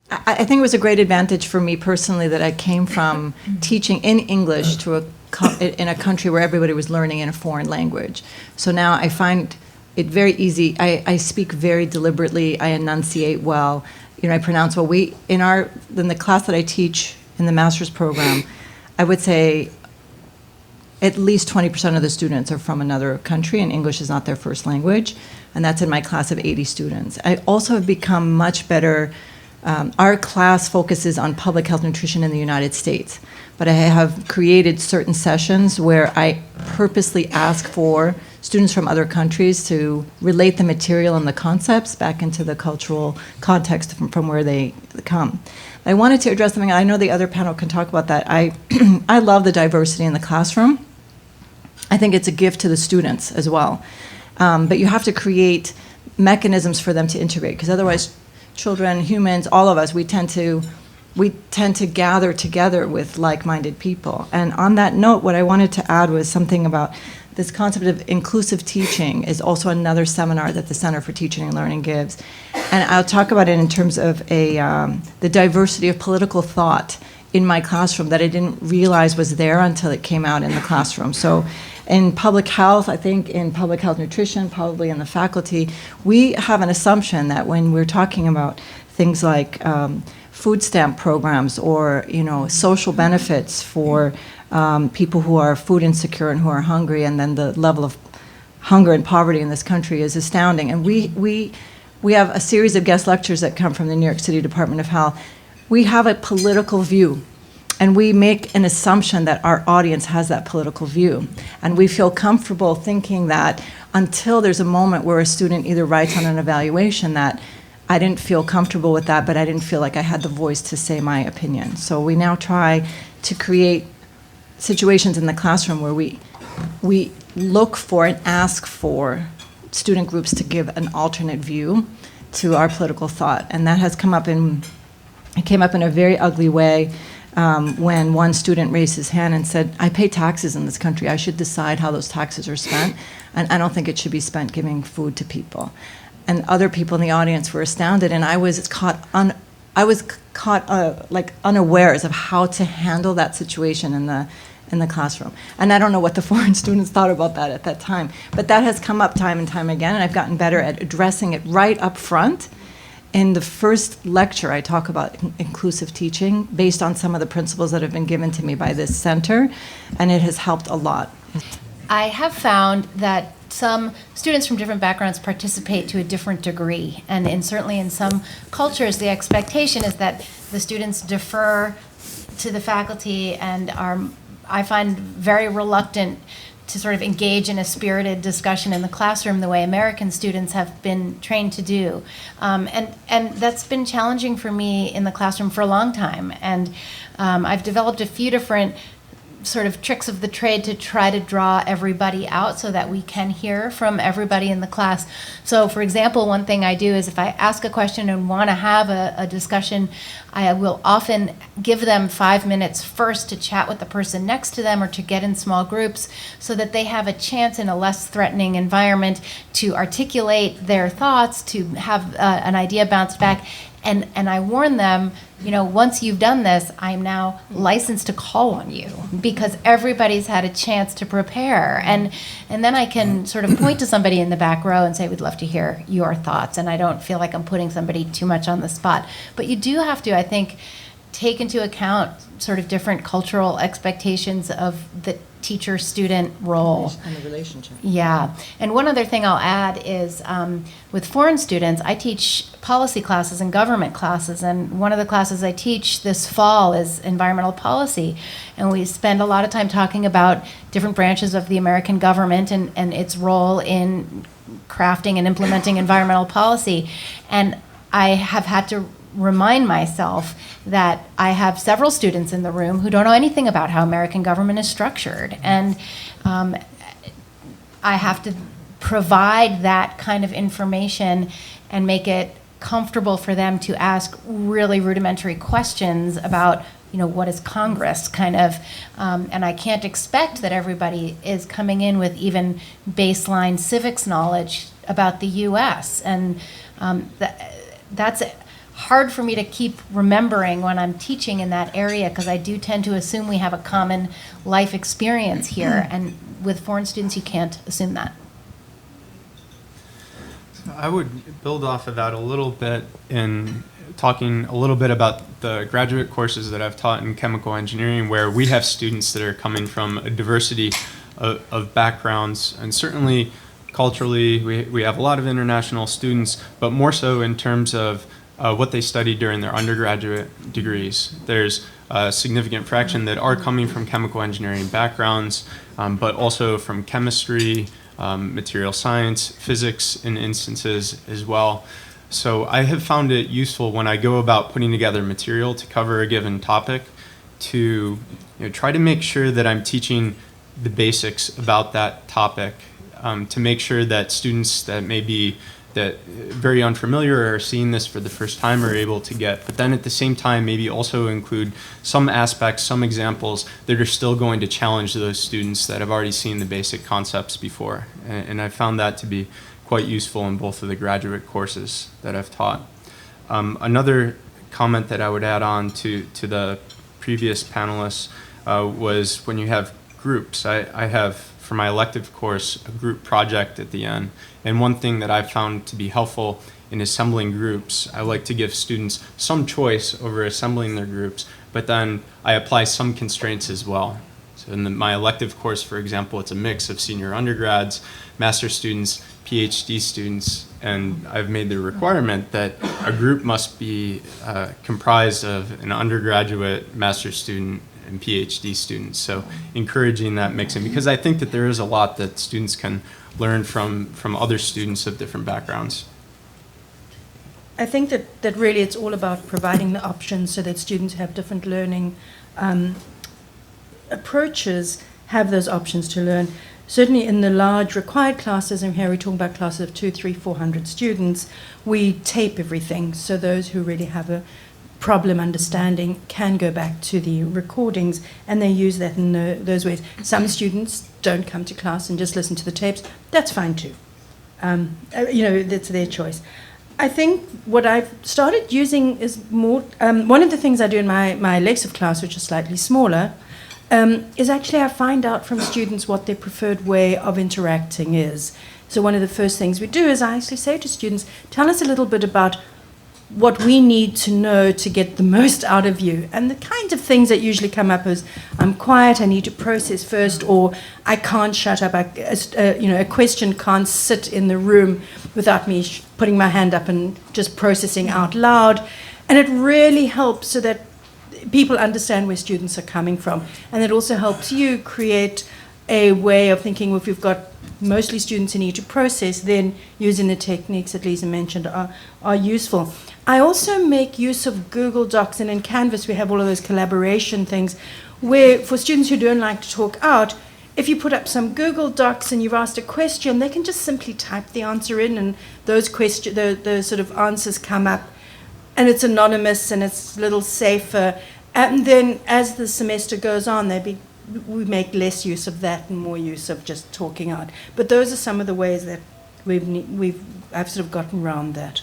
I think it was a great advantage for me personally that I came from teaching in English to in a country where everybody was learning in a foreign language. So now I find it very easy. I speak very deliberately. I enunciate well. I pronounce well. In the class that I teach in the master's program, I would say at least 20% of the students are from another country, and English is not their first language, and that's in my class of 80 students. I also have become much better. Our class focuses on public health nutrition in the United States, but I have created certain sessions where I purposely ask for students from other countries to relate the material and the concepts back into the cultural context from where they come. I wanted to address something. I know the other panel can talk about that. I love the diversity in the classroom. I think it's a gift to the students as well. But you have to create mechanisms for them to integrate, because otherwise children, humans, all of us, we tend to gather together with like-minded people. And on that note, what I wanted to add was something about this concept of inclusive teaching is also another seminar that the Center for Teaching and Learning gives. And I'll talk about it in terms of the diversity of political thought in my classroom that I didn't realize was there until it came out in the classroom. So in public health, I think in public health nutrition, probably in the faculty, we have an assumption that when we're talking about things like food stamp programs or social benefits for people who are food insecure and who are hungry, and then the level of hunger and poverty in this country is astounding. And we have a series of guest lectures that come from the New York City Department of Health. We have a political view, and we make an assumption that our audience has that political view. And we feel comfortable thinking that until there's a moment where a student either writes on an evaluation that I didn't feel comfortable with that, but I didn't feel like I had the voice to say my opinion. So we now try to create situations in the classroom where we look for and ask for student groups to give an alternate view to our political thought. And that has come up in a very ugly way when one student raised his hand and said, I pay taxes in this country. I should decide how those taxes are spent, and I don't think it should be spent giving food to people. And other people in the audience were astounded, and I was caught like unawares of how to handle that situation in the classroom. And I don't know what the foreign students thought about that at that time, but that has come up time and time again, and I've gotten better at addressing it right up front. In the first lecture, I talk about inclusive teaching based on some of the principles that have been given to me by this center, and it has helped a lot. I have found that some students from different backgrounds participate to a different degree, and certainly in some cultures, the expectation is that the students defer to the faculty and are, I find, very reluctant to sort of engage in a spirited discussion in the classroom the way American students have been trained to do. And that's been challenging for me in the classroom for a long time. And I've developed a few different sort of tricks of the trade to try to draw everybody out so that we can hear from everybody in the class. So for example, one thing I do is if I ask a question and want to have a discussion, I will often give them 5 minutes first to chat with the person next to them or to get in small groups so that they have a chance in a less threatening environment to articulate their thoughts, to have an idea bounced back. And I warn them, once you've done this, I'm now licensed to call on you because everybody's had a chance to prepare. And then I can sort of point to somebody in the back row and say, we'd love to hear your thoughts. And I don't feel like I'm putting somebody too much on the spot. But you do have to, I think, take into account sort of different cultural expectations of the teacher-student role. And the relationship. Yeah. And one other thing I'll add is with foreign students, I teach policy classes and government classes. And one of the classes I teach this fall is environmental policy. And we spend a lot of time talking about different branches of the American government and its role in crafting and implementing environmental policy. And I have had to remind myself that I have several students in the room who don't know anything about how American government is structured. And I have to provide that kind of information and make it comfortable for them to ask really rudimentary questions about, what is Congress kind of, and I can't expect that everybody is coming in with even baseline civics knowledge about the U.S. And that's hard for me to keep remembering when I'm teaching in that area, because I do tend to assume we have a common life experience here, and with foreign students you can't assume that. I would build off of that a little bit in talking a little bit about the graduate courses that I've taught in chemical engineering, where we have students that are coming from a diversity of backgrounds, and certainly culturally we have a lot of international students, but more so in terms of what they studied during their undergraduate degrees. There's a significant fraction that are coming from chemical engineering backgrounds, but also from chemistry, material science, physics in instances as well. So I have found it useful when I go about putting together material to cover a given topic to try to make sure that I'm teaching the basics about that topic, to make sure that students that may be very unfamiliar or are seeing this for the first time are able to get, but then at the same time maybe also include some aspects, some examples that are still going to challenge those students that have already seen the basic concepts before. And I found that to be quite useful in both of the graduate courses that I've taught. Another comment that I would add on to the previous panelists was when you have groups. I have, for my elective course, a group project at the end. And one thing that I've found to be helpful in assembling groups, I like to give students some choice over assembling their groups, but then I apply some constraints as well. So in my elective course, for example, it's a mix of senior undergrads, master's students, PhD students, and I've made the requirement that a group must be comprised of an undergraduate, master's student, and PhD students. So encouraging that mixing, because I think that there is a lot that students can learn from other students of different backgrounds. I think that really it's all about providing the options so that students have different learning approaches, have those options to learn. Certainly in the large required classes, and here we're talking about classes of 200, 300, 400 students, we tape everything. So those who really have a problem understanding can go back to the recordings, and they use that in those ways. Some students don't come to class and just listen to the tapes. That's fine too. That's their choice. I think what I've started using is more, one of the things I do in my elective class, which is slightly smaller, is actually I find out from students what their preferred way of interacting is. So one of the first things we do is I actually say to students, tell us a little bit about what we need to know to get the most out of you. And the kinds of things that usually come up is, I'm quiet, I need to process first, or I can't shut up. A question can't sit in the room without me putting my hand up and just processing out loud. And it really helps so that people understand where students are coming from. And it also helps you create a way of thinking, well, if you've got mostly students who need to process, then using the techniques that Lisa mentioned are useful. I also make use of Google Docs, and in Canvas we have all of those collaboration things where for students who don't like to talk out, if you put up some Google Docs and you've asked a question, they can just simply type the answer in, and those sort of answers come up, and it's anonymous and it's a little safer. And then as the semester goes on, we make less use of that and more use of just talking out. But those are some of the ways that I've sort of gotten around that.